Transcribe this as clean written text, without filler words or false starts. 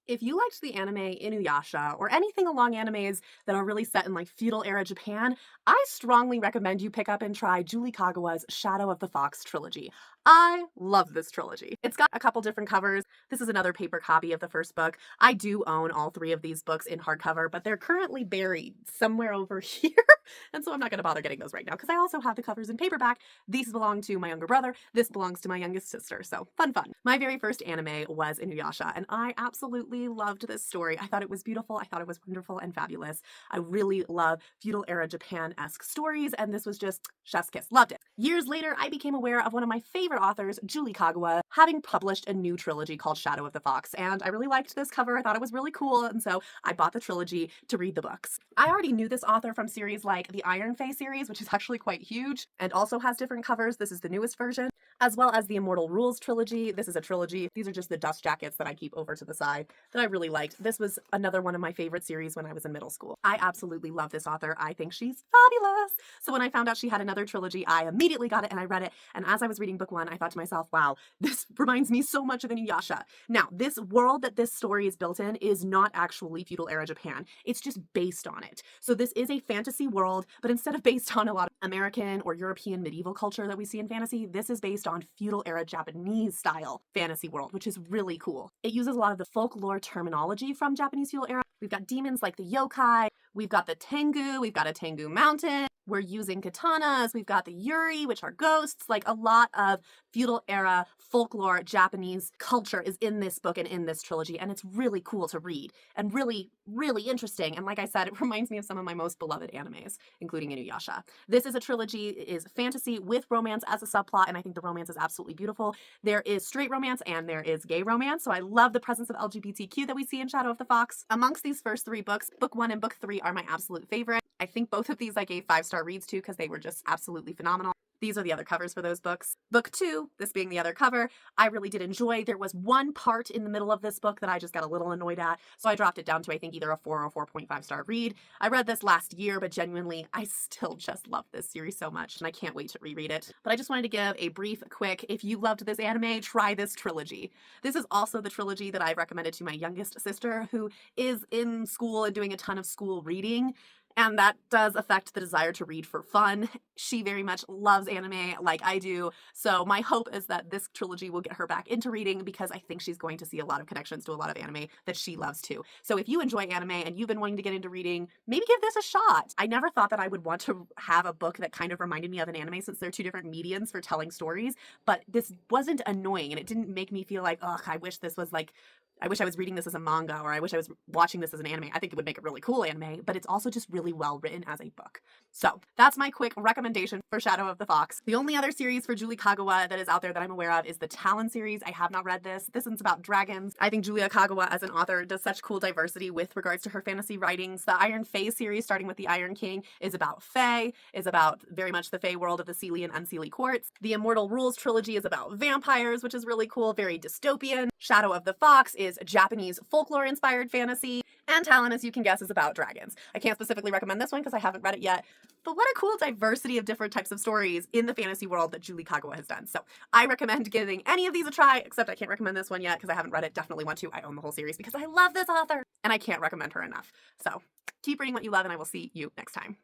If you liked the anime Inuyasha or anything along animes that are really set in like feudal era Japan, I strongly recommend you pick up and try Julie Kagawa's Shadow of the Fox trilogy. I love this trilogy. It's got a couple different covers. This is another paper copy of the first book. I do own all three of these books in hardcover, but they're currently buried somewhere over here. And so I'm not going to bother getting those right now because I also have the covers in paperback. These belong to my younger brother. This belongs to my youngest sister. So fun, fun. My very first anime was Inuyasha, and I absolutely loved this story. I thought it was beautiful. I thought it was wonderful and fabulous. I really love feudal era Japan-esque stories, and this was just chef's kiss. Loved it. Years later, I became aware of one of my favorite authors, Julie Kagawa, having published a new trilogy called Shadow of the Fox, and I really liked this cover. I thought it was really cool, and so I bought the trilogy to read the books. I already knew this author from series like the Iron Fae series, which is actually quite huge and also has different covers. This is the newest version, as well as the Immortal Rules trilogy. This is a trilogy. These are just the dust jackets that I keep over to the side that I really liked. This was another one of my favorite series when I was in middle school. I absolutely love this author. I think she's fabulous. So when I found out she had another trilogy, I immediately got it and I read it. And as I was reading book one, I thought to myself, wow, this reminds me so much of Inuyasha. Now, this world that this story is built in is not actually feudal era Japan. It's just based on it. So this is a fantasy world, but instead of based on a lot of American or European medieval culture that we see in fantasy, this is based on feudal era Japanese style fantasy world, which is really cool. It uses a lot of the folklore terminology from Japanese feudal era. We've got demons like the yokai, we've got the tengu, we've got a tengu mountain, we're using katanas, we've got the yuri, which are ghosts. Like a lot of feudal era folklore Japanese culture is in this book and in this trilogy, and it's really cool to read and really, really interesting. And like I said, it reminds me of some of my most beloved animes, including Inuyasha. This is a trilogy. It is fantasy with romance as a subplot, and I think the romance is absolutely beautiful. There is straight romance and there is gay romance, so I love the presence of LGBTQ that we see in Shadow of the Fox. Amongst these first three books, book one and book three are my absolute favorite. I think both of these I gave 5-star reads to because they were just absolutely phenomenal. These are the other covers for those books. Book two, this being the other cover, I really did enjoy. There was one part in the middle of this book that I just got a little annoyed at, so I dropped it down to I think either a 4 or 4.5-star read. I read this last year, but genuinely, I still just love this series so much, and I can't wait to reread it. But I just wanted to give a brief, quick, if you loved this anime, try this trilogy. This is also the trilogy that I recommended to my youngest sister, who is in school and doing a ton of school reading. And that does affect the desire to read for fun. She very much loves anime like I do. So my hope is that this trilogy will get her back into reading because I think she's going to see a lot of connections to a lot of anime that she loves too. So if you enjoy anime and you've been wanting to get into reading, maybe give this a shot. I never thought that I would want to have a book that kind of reminded me of an anime since they're two different mediums for telling stories, but this wasn't annoying and it didn't make me feel like, ugh, I wish this was like I wish I was reading this as a manga or I wish I was watching this as an anime. I think it would make a really cool anime, but it's also just really well written as a book. So that's my quick recommendation for Shadow of the Fox. The only other series for Julie Kagawa that is out there that I'm aware of is the Talon series. I have not read this. This one's about dragons. I think Julia Kagawa as an author does such cool diversity with regards to her fantasy writings. The Iron Fae series, starting with the Iron King, is about Fae, is about very much the Fae world of the Seelie and Unseelie courts. The Immortal Rules trilogy is about vampires, which is really cool, very dystopian. Shadow of the Fox is Japanese folklore-inspired fantasy, and Talon, as you can guess, is about dragons. I can't specifically recommend this one because I haven't read it yet, but what a cool diversity of different types of stories in the fantasy world that Julie Kagawa has done. So I recommend giving any of these a try, except I can't recommend this one yet because I haven't read it. Definitely want to. I own the whole series because I love this author, and I can't recommend her enough. So keep reading what you love, and I will see you next time.